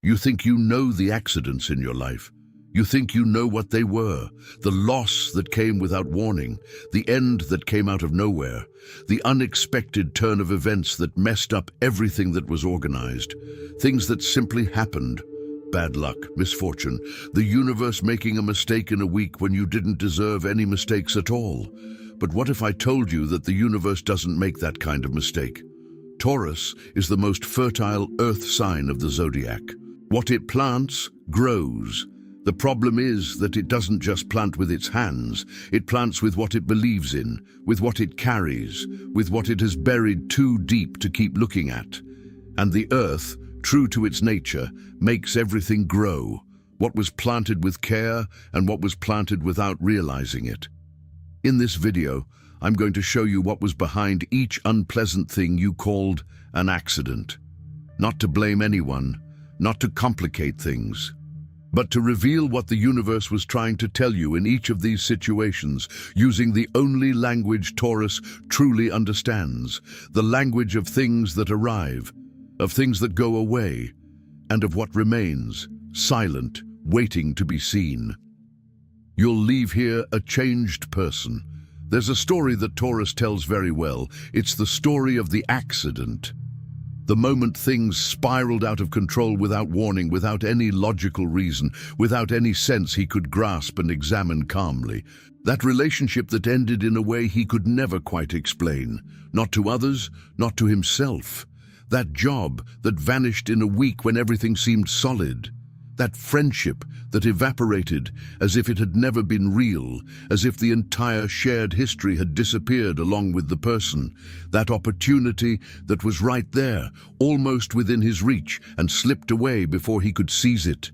You think you know the accidents in your life. You think you know what they were, the loss that came without warning, the end that came out of nowhere, the unexpected turn of events that messed up everything that was organized, things that simply happened. Bad luck, misfortune, the universe making a mistake in a week when you didn't deserve any mistakes at all. But what if I told you that the universe doesn't make that kind of mistake? Taurus is the most fertile earth sign of the zodiac. What it plants, grows. The problem is that it doesn't just plant with its hands, it plants with what it believes in, with what it carries, with what it has buried too deep to keep looking at. And the earth, true to its nature, makes everything grow, what was planted with care and what was planted without realizing it. In this video, I'm going to show you what was behind each unpleasant thing you called an accident. Not to blame anyone, not to complicate things, but to reveal what the universe was trying to tell you in each of these situations, using the only language Taurus truly understands, the language of things that arrive, of things that go away, and of what remains, silent, waiting to be seen. You'll leave here a changed person. There's a story that Taurus tells very well. It's the story of the accident. The moment things spiraled out of control without warning, without any logical reason, without any sense he could grasp and examine calmly. That relationship that ended in a way he could never quite explain. Not to others, not to himself. That job that vanished in a week when everything seemed solid. That friendship that evaporated as if it had never been real, as if the entire shared history had disappeared along with the person. That opportunity that was right there, almost within his reach, and slipped away before he could seize it.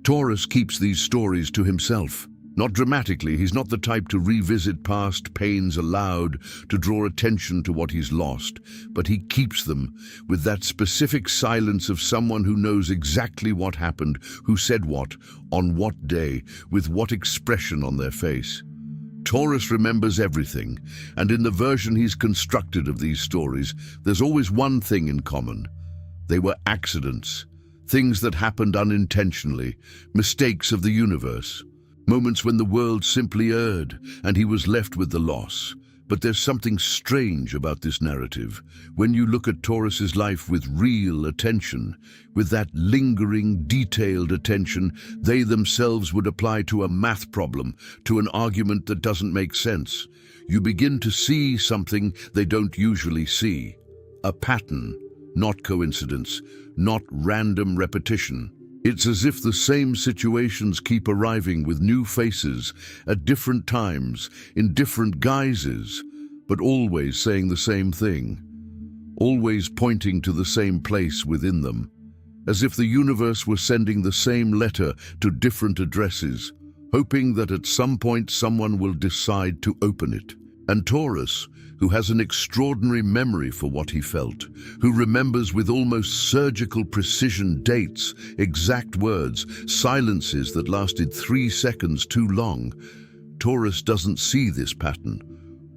Taurus keeps these stories to himself. Not dramatically, he's not the type to revisit past pains aloud, to draw attention to what he's lost, but he keeps them with that specific silence of someone who knows exactly what happened, who said what, on what day, with what expression on their face. Taurus remembers everything, and in the version he's constructed of these stories, there's always one thing in common. They were accidents, things that happened unintentionally, mistakes of the universe. Moments when the world simply erred, and he was left with the loss. But there's something strange about this narrative. When you look at Taurus's life with real attention, with that lingering, detailed attention they themselves would apply to a math problem, to an argument that doesn't make sense, you begin to see something they don't usually see. A pattern, not coincidence, not random repetition. It's as if the same situations keep arriving with new faces, at different times, in different guises, but always saying the same thing, always pointing to the same place within them, as if the universe were sending the same letter to different addresses, hoping that at some point someone will decide to open it. And Taurus, who has an extraordinary memory for what he felt, who remembers with almost surgical precision dates, exact words, silences that lasted 3 seconds too long, Taurus doesn't see this pattern,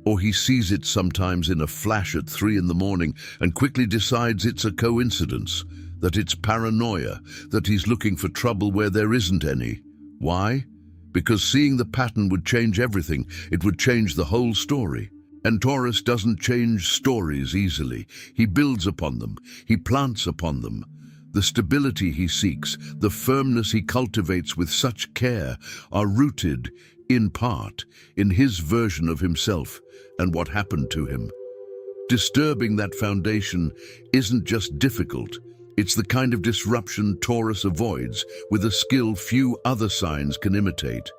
or he sees it sometimes in a flash at 3 in the morning and quickly decides it's a coincidence, that it's paranoia, that he's looking for trouble where there isn't any. Why? Because seeing the pattern would change everything. It would change the whole story. And Taurus doesn't change stories easily. He builds upon them. He plants upon them. The stability he seeks, the firmness he cultivates with such care, are rooted, in part, in his version of himself and what happened to him. Disturbing that foundation isn't just difficult. It's the kind of disruption Taurus avoids with a skill few other signs can imitate.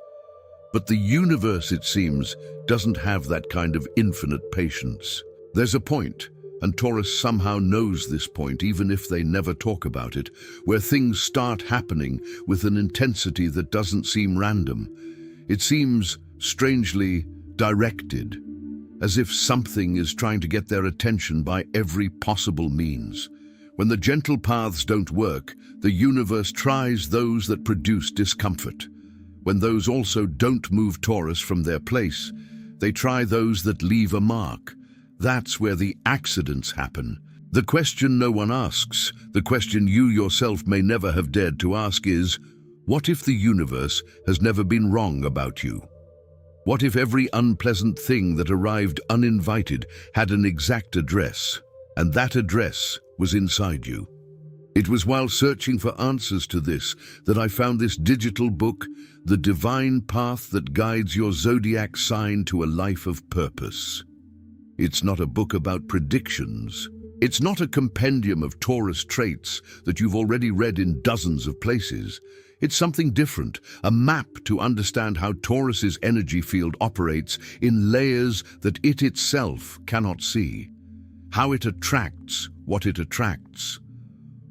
But the universe, it seems, doesn't have that kind of infinite patience. There's a point, and Taurus somehow knows this point even if they never talk about it, where things start happening with an intensity that doesn't seem random. It seems strangely directed, as if something is trying to get their attention by every possible means. When the gentle paths don't work, the universe tries those that produce discomfort. When those also don't move Taurus from their place, they try those that leave a mark. That's where the accidents happen. The question no one asks, the question you yourself may never have dared to ask is, what if the universe has never been wrong about you? What if every unpleasant thing that arrived uninvited had an exact address, and that address was inside you? It was while searching for answers to this that I found this digital book, The Divine Path That Guides Your Zodiac Sign to a Life of Purpose. It's not a book about predictions. It's not a compendium of Taurus traits that you've already read in dozens of places. It's something different, a map to understand how Taurus's energy field operates in layers that it itself cannot see, how it attracts what it attracts,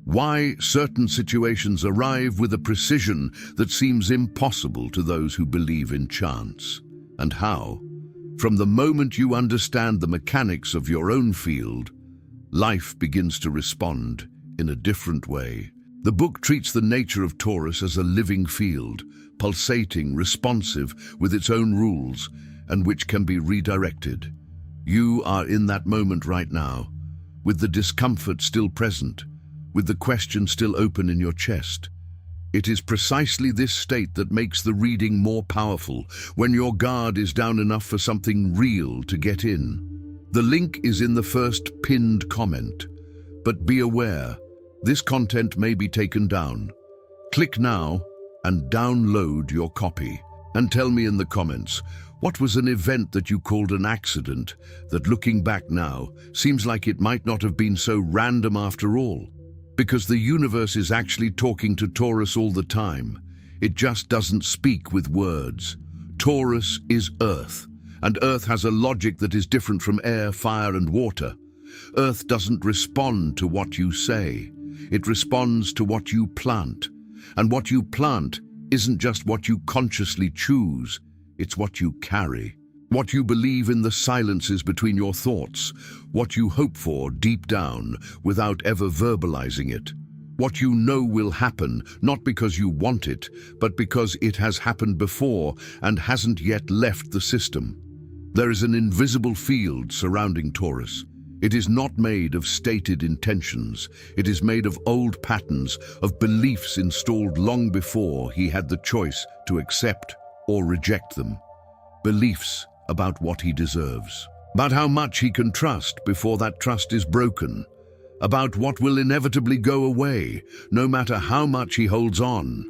why certain situations arrive with a precision that seems impossible to those who believe in chance, and how, from the moment you understand the mechanics of your own field, life begins to respond in a different way. The book treats the nature of Taurus as a living field, pulsating, responsive, with its own rules, and which can be redirected. You are in that moment right now, with the discomfort still present, with the question still open in your chest. It is precisely this state that makes the reading more powerful, when your guard is down enough for something real to get in. The link is in the first pinned comment, but be aware, this content may be taken down. Click now and download your copy. And tell me in the comments, what was an event that you called an accident that, looking back now, seems like it might not have been so random after all? Because the universe is actually talking to Taurus all the time. It just doesn't speak with words. Taurus is Earth, and Earth has a logic that is different from air, fire, and water. Earth doesn't respond to what you say. It responds to what you plant. And what you plant isn't just what you consciously choose, it's what you carry. What you believe in the silences between your thoughts, what you hope for deep down without ever verbalizing it. What you know will happen, not because you want it, but because it has happened before and hasn't yet left the system. There is an invisible field surrounding Taurus. It is not made of stated intentions. It is made of old patterns, of beliefs installed long before he had the choice to accept or reject them. Beliefs about what he deserves, about how much he can trust before that trust is broken, about what will inevitably go away, no matter how much he holds on.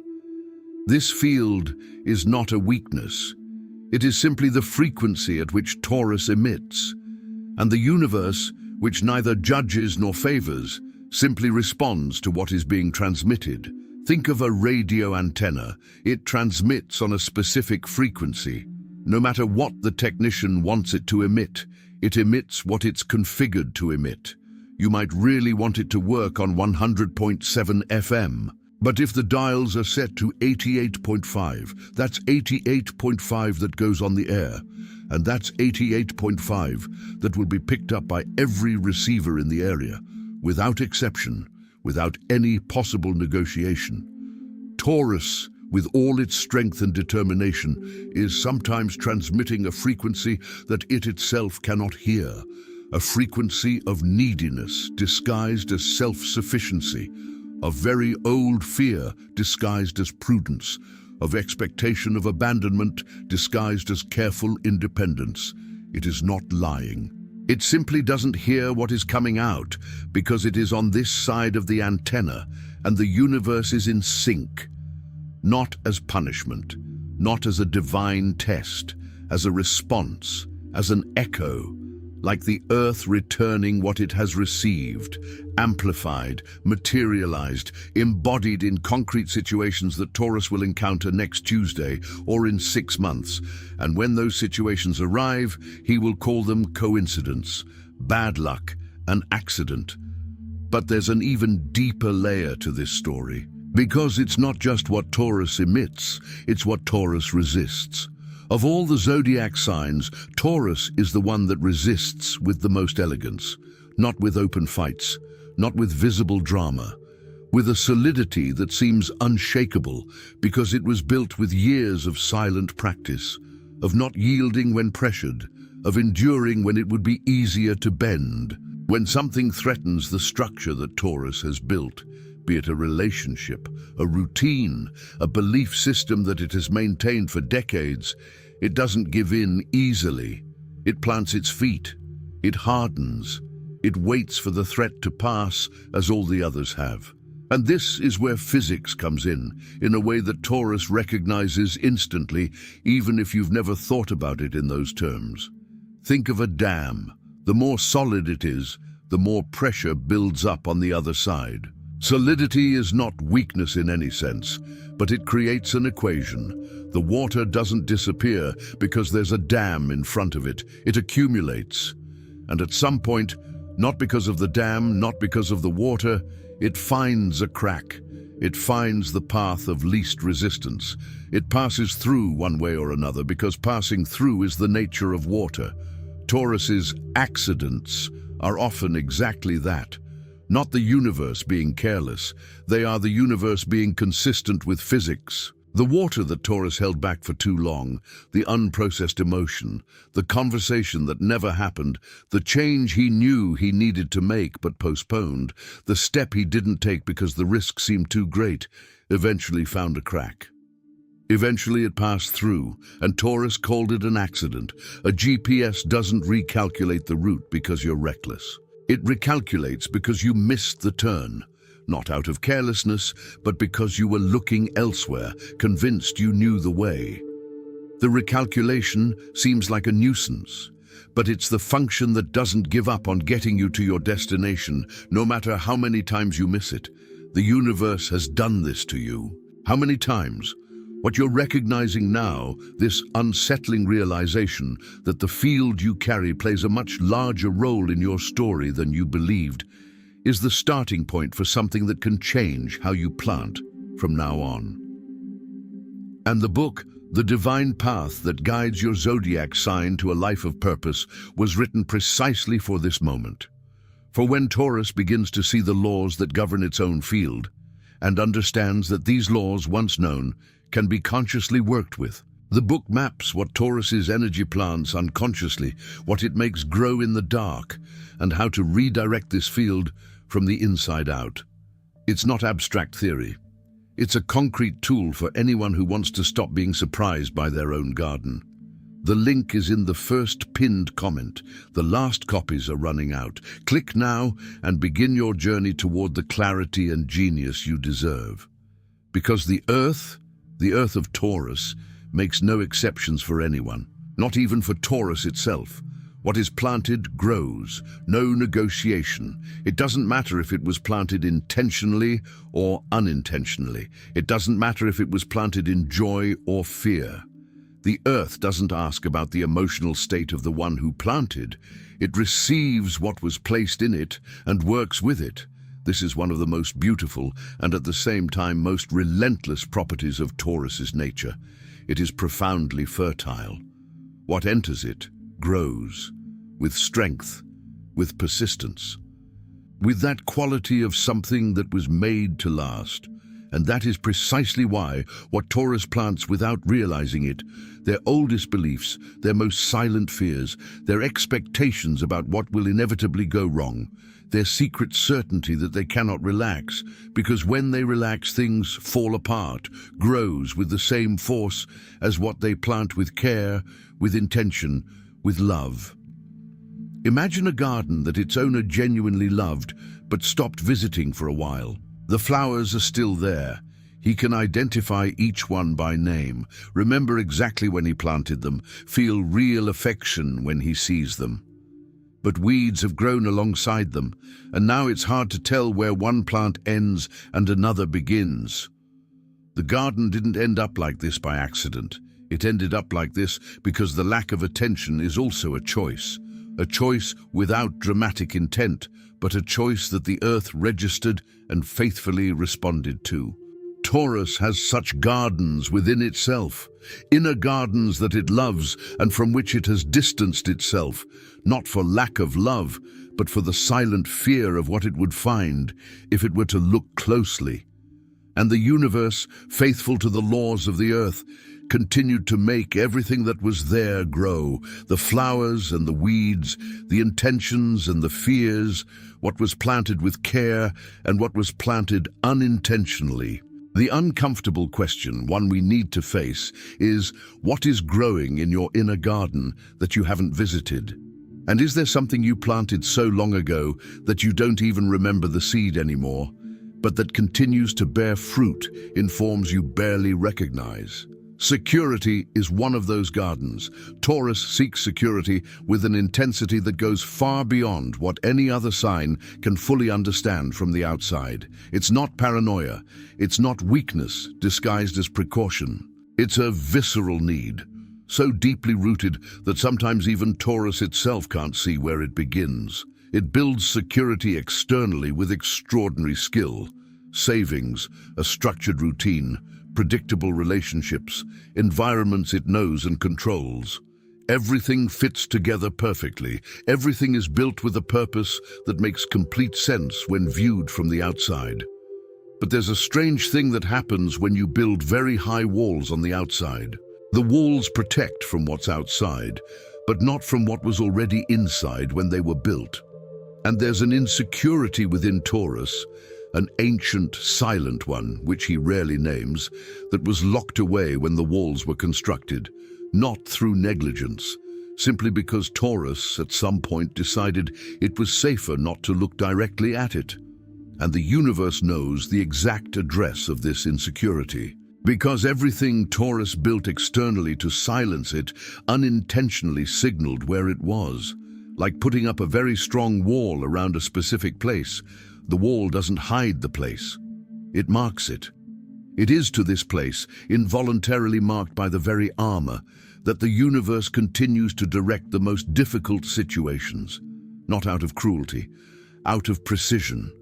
This field is not a weakness. It is simply the frequency at which Taurus emits, and the universe, which neither judges nor favors, simply responds to what is being transmitted. Think of a radio antenna. It transmits on a specific frequency. No matter what the technician wants it to emit, it emits what it's configured to emit. You might really want it to work on 100.7 FM, but if the dials are set to 88.5, that's 88.5 that goes on the air, and that's 88.5 that will be picked up by every receiver in the area, without exception, without any possible negotiation. Taurus, with all its strength and determination, is sometimes transmitting a frequency that it itself cannot hear, a frequency of neediness disguised as self-sufficiency, of very old fear disguised as prudence, of expectation of abandonment disguised as careful independence. It is not lying. It simply doesn't hear what is coming out because it is on this side of the antenna and the universe is in sync. Not as punishment, not as a divine test, as a response, as an echo, like the earth returning what it has received, amplified, materialized, embodied in concrete situations that Taurus will encounter next Tuesday or in 6 months. And when those situations arrive, he will call them coincidence, bad luck, an accident. But there's an even deeper layer to this story. Because it's not just what Taurus emits, it's what Taurus resists. Of all the zodiac signs, Taurus is the one that resists with the most elegance, not with open fights, not with visible drama, with a solidity that seems unshakable because it was built with years of silent practice, of not yielding when pressured, of enduring when it would be easier to bend. When something threatens the structure that Taurus has built, be it a relationship, a routine, a belief system that it has maintained for decades, it doesn't give in easily. It plants its feet. It hardens. It waits for the threat to pass, as all the others have. And this is where physics comes in a way that Taurus recognizes instantly, even if you've never thought about it in those terms. Think of a dam. The more solid it is, the more pressure builds up on the other side. Solidity is not weakness in any sense, but it creates an equation. The water doesn't disappear because there's a dam in front of it. It accumulates. And at some point, not because of the dam, not because of the water, it finds a crack. It finds the path of least resistance. It passes through one way or another because passing through is the nature of water. Taurus's accidents are often exactly that. Not the universe being careless. They are the universe being consistent with physics. The water that Taurus held back for too long, the unprocessed emotion, the conversation that never happened, the change he knew he needed to make but postponed, the step he didn't take because the risk seemed too great, eventually found a crack. Eventually it passed through, and Taurus called it an accident. A GPS doesn't recalculate the route because you're reckless. It recalculates because you missed the turn. Not out of carelessness, but because you were looking elsewhere, convinced you knew the way. The recalculation seems like a nuisance, but it's the function that doesn't give up on getting you to your destination, no matter how many times you miss it. The universe has done this to you. How many times? What you're recognizing now, this unsettling realization that the field you carry plays a much larger role in your story than you believed, is the starting point for something that can change how you plant from now on. And the book, The Divine Path That Guides Your Zodiac Sign to a Life of Purpose, was written precisely for this moment. For when Taurus begins to see the laws that govern its own field, and understands that these laws, once known, can be consciously worked with, the book maps what Taurus's energy plants unconsciously, what it makes grow in the dark, and how to redirect this field from the inside out. It's not abstract theory. It's a concrete tool for anyone who wants to stop being surprised by their own garden. The link is in the first pinned comment. The last copies are running out. Click now and begin your journey toward the clarity and genius you deserve. Because the Earth of Taurus, makes no exceptions for anyone, not even for Taurus itself. What is planted grows, no negotiation. It doesn't matter if it was planted intentionally or unintentionally. It doesn't matter if it was planted in joy or fear. The earth doesn't ask about the emotional state of the one who planted. It receives what was placed in it and works with it. This is one of the most beautiful and at the same time most relentless properties of Taurus's nature. It is profoundly fertile. What enters it grows, with strength, with persistence, with that quality of something that was made to last. And that is precisely why what Taurus plants without realizing it, their oldest beliefs, their most silent fears, their expectations about what will inevitably go wrong, their secret certainty that they cannot relax, because when they relax things fall apart, grows with the same force as what they plant with care, with intention, with love. Imagine a garden that its owner genuinely loved, but stopped visiting for a while. The flowers are still there. He can identify each one by name, remember exactly when he planted them, feel real affection when he sees them. But weeds have grown alongside them, and now it's hard to tell where one plant ends and another begins. The garden didn't end up like this by accident. It ended up like this because the lack of attention is also a choice without dramatic intent, but a choice that the earth registered and faithfully responded to. Taurus has such gardens within itself, inner gardens that it loves and from which it has distanced itself, not for lack of love, but for the silent fear of what it would find if it were to look closely. And the universe, faithful to the laws of the earth, continued to make everything that was there grow, the flowers and the weeds, the intentions and the fears, what was planted with care and what was planted unintentionally. The uncomfortable question, one we need to face, is what is growing in your inner garden that you haven't visited? And is there something you planted so long ago that you don't even remember the seed anymore, but that continues to bear fruit in forms you barely recognize? Security is one of those gardens. Taurus seeks security with an intensity that goes far beyond what any other sign can fully understand from the outside. It's not paranoia. It's not weakness disguised as precaution. It's a visceral need, so deeply rooted that sometimes even Taurus itself can't see where it begins. It builds security externally with extraordinary skill. Savings, a structured routine, predictable relationships, environments it knows and controls. Everything fits together perfectly. Everything is built with a purpose that makes complete sense when viewed from the outside. But there's a strange thing that happens when you build very high walls on the outside. The walls protect from what's outside, but not from what was already inside when they were built. And there's an insecurity within Taurus, an ancient, silent one, which he rarely names, that was locked away when the walls were constructed, not through negligence, simply because Taurus at some point decided it was safer not to look directly at it. And the universe knows the exact address of this insecurity. Because everything Taurus built externally to silence it unintentionally signaled where it was, like putting up a very strong wall around a specific place. The wall doesn't hide the place. It marks it. It is to this place, involuntarily marked by the very armor, that the universe continues to direct the most difficult situations, not out of cruelty, out of precision.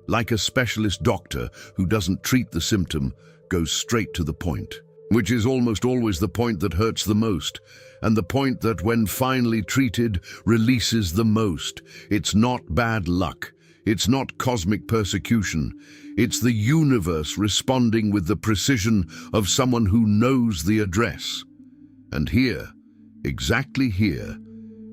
Like a specialist doctor who doesn't treat the symptom, goes straight to the point, which is almost always the point that hurts the most, and the point that, when finally treated, releases the most. It's not bad luck. It's not cosmic persecution. It's the universe responding with the precision of someone who knows the address. And here, exactly here,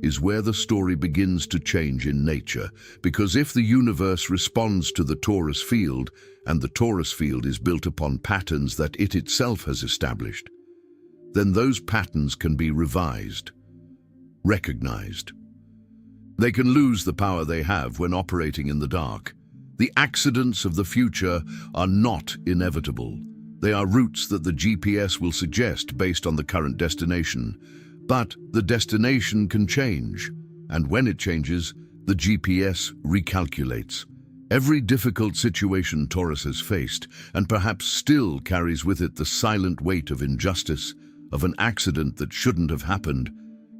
is where the story begins to change in nature, because if the universe responds to the Taurus field, and the Taurus field is built upon patterns that it itself has established, then those patterns can be revised, recognized. They can lose the power they have when operating in the dark. The accidents of the future are not inevitable. They are routes that the GPS will suggest based on the current destination. But the destination can change, and when it changes, the GPS recalculates. Every difficult situation Taurus has faced, and perhaps still carries with it the silent weight of injustice, of an accident that shouldn't have happened,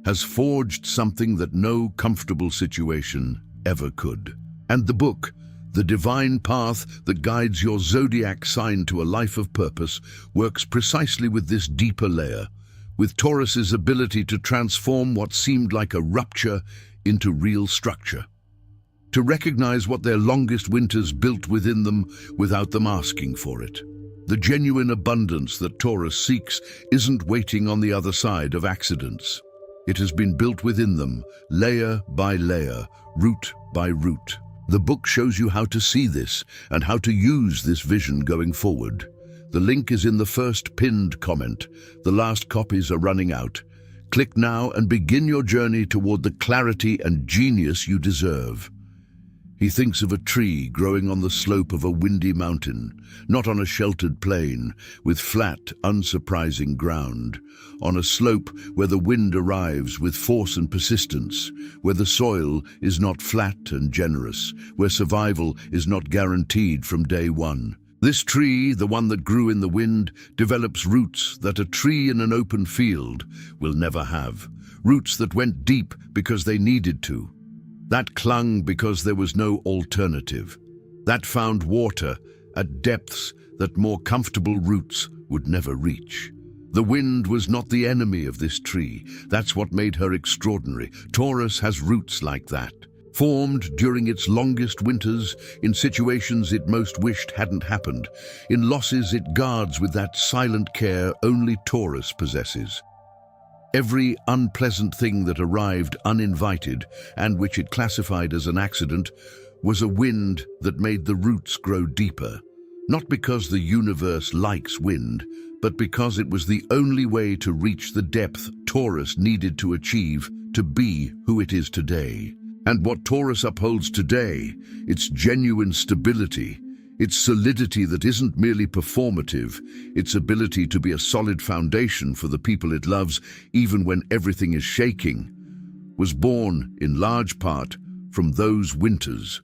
has forged something that no comfortable situation ever could. And the book, the divine path that guides your zodiac sign to a life of purpose, works precisely with this deeper layer, with Taurus's ability to transform what seemed like a rupture into real structure, to recognize what their longest winters built within them without them asking for it. The genuine abundance that Taurus seeks isn't waiting on the other side of accidents. It has been built within them, layer by layer, root by root. The book shows you how to see this and how to use this vision going forward. The link is in the first pinned comment. The last copies are running out. Click now and begin your journey toward the clarity and genius you deserve. He thinks of a tree growing on the slope of a windy mountain, not on a sheltered plain, with flat, unsurprising ground, on a slope where the wind arrives with force and persistence, where the soil is not flat and generous, where survival is not guaranteed from day one. This tree, the one that grew in the wind, develops roots that a tree in an open field will never have, roots that went deep because they needed to, that clung because there was no alternative, that found water at depths that more comfortable roots would never reach. The wind was not the enemy of this tree. That's what made her extraordinary. Taurus has roots like that, formed during its longest winters, in situations it most wished hadn't happened, in losses it guards with that silent care only Taurus possesses. Every unpleasant thing that arrived uninvited, and which it classified as an accident, was a wind that made the roots grow deeper. Not because the universe likes wind, but because it was the only way to reach the depth Taurus needed to achieve to be who it is today. And what Taurus upholds today, its genuine stability, its solidity that isn't merely performative, its ability to be a solid foundation for the people it loves even when everything is shaking, was born in large part from those winters.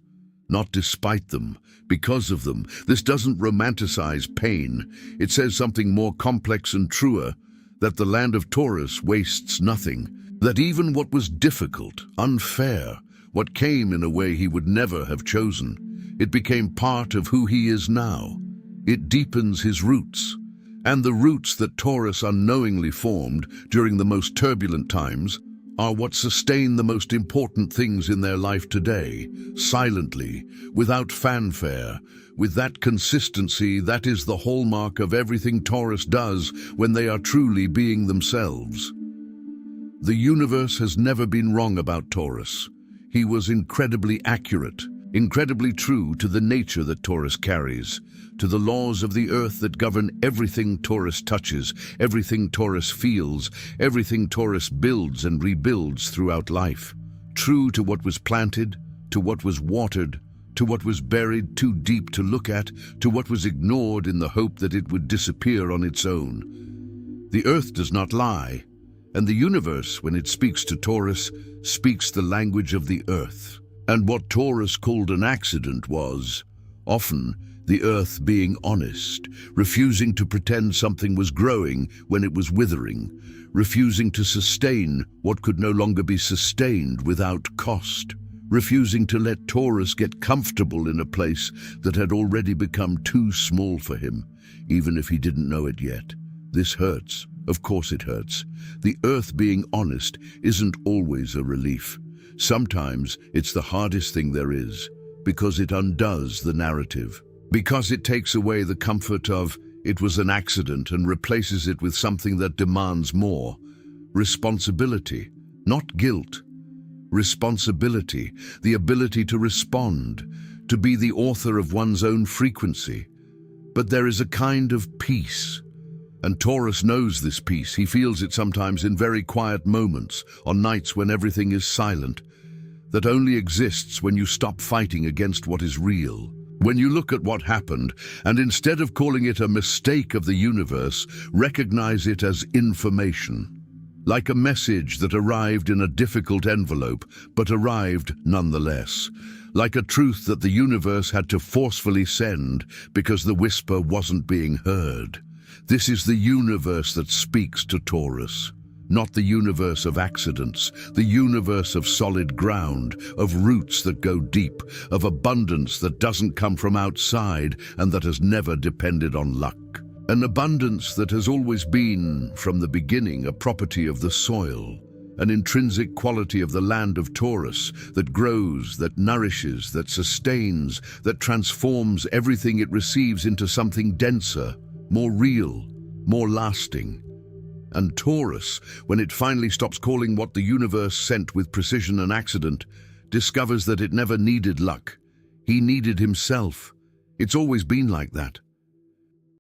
Not despite them, because of them. This doesn't romanticize pain. It says something more complex and truer, that the land of Taurus wastes nothing, that even what was difficult, unfair, what came in a way he would never have chosen, it became part of who he is now. It deepens his roots, and the roots that Taurus unknowingly formed during the most turbulent times are what sustain the most important things in their life today, silently, without fanfare, with that consistency that is the hallmark of everything Taurus does when they are truly being themselves. The universe has never been wrong about Taurus. He was incredibly accurate, incredibly true to the nature that Taurus carries, to the laws of the earth that govern everything Taurus touches, everything Taurus feels, everything Taurus builds and rebuilds throughout life. True to what was planted, to what was watered, to what was buried too deep to look at, to what was ignored in the hope that it would disappear on its own. The earth does not lie, and the universe, when it speaks to Taurus, speaks the language of the earth. And what Taurus called an accident was, often, the earth being honest, refusing to pretend something was growing when it was withering, refusing to sustain what could no longer be sustained without cost, refusing to let Taurus get comfortable in a place that had already become too small for him, even if he didn't know it yet. This hurts. Of course it hurts. The earth being honest isn't always a relief. Sometimes it's the hardest thing there is, because it undoes the narrative, because it takes away the comfort of it was an accident and replaces it with something that demands more. Responsibility, not guilt. Responsibility, the ability to respond, to be the author of one's own frequency. But there is a kind of peace. And Taurus knows this peace. He feels it sometimes in very quiet moments, on nights when everything is silent, that only exists when you stop fighting against what is real. When you look at what happened, and instead of calling it a mistake of the universe, recognize it as information. Like a message that arrived in a difficult envelope, but arrived nonetheless. Like a truth that the universe had to forcefully send because the whisper wasn't being heard. This is the universe that speaks to Taurus, not the universe of accidents, the universe of solid ground, of roots that go deep, of abundance that doesn't come from outside and that has never depended on luck. An abundance that has always been, from the beginning, a property of the soil, an intrinsic quality of the land of Taurus that grows, that nourishes, that sustains, that transforms everything it receives into something denser, more real, more lasting. And Taurus, when it finally stops calling what the universe sent with precision an accident, discovers that it never needed luck. He needed himself. It's always been like that.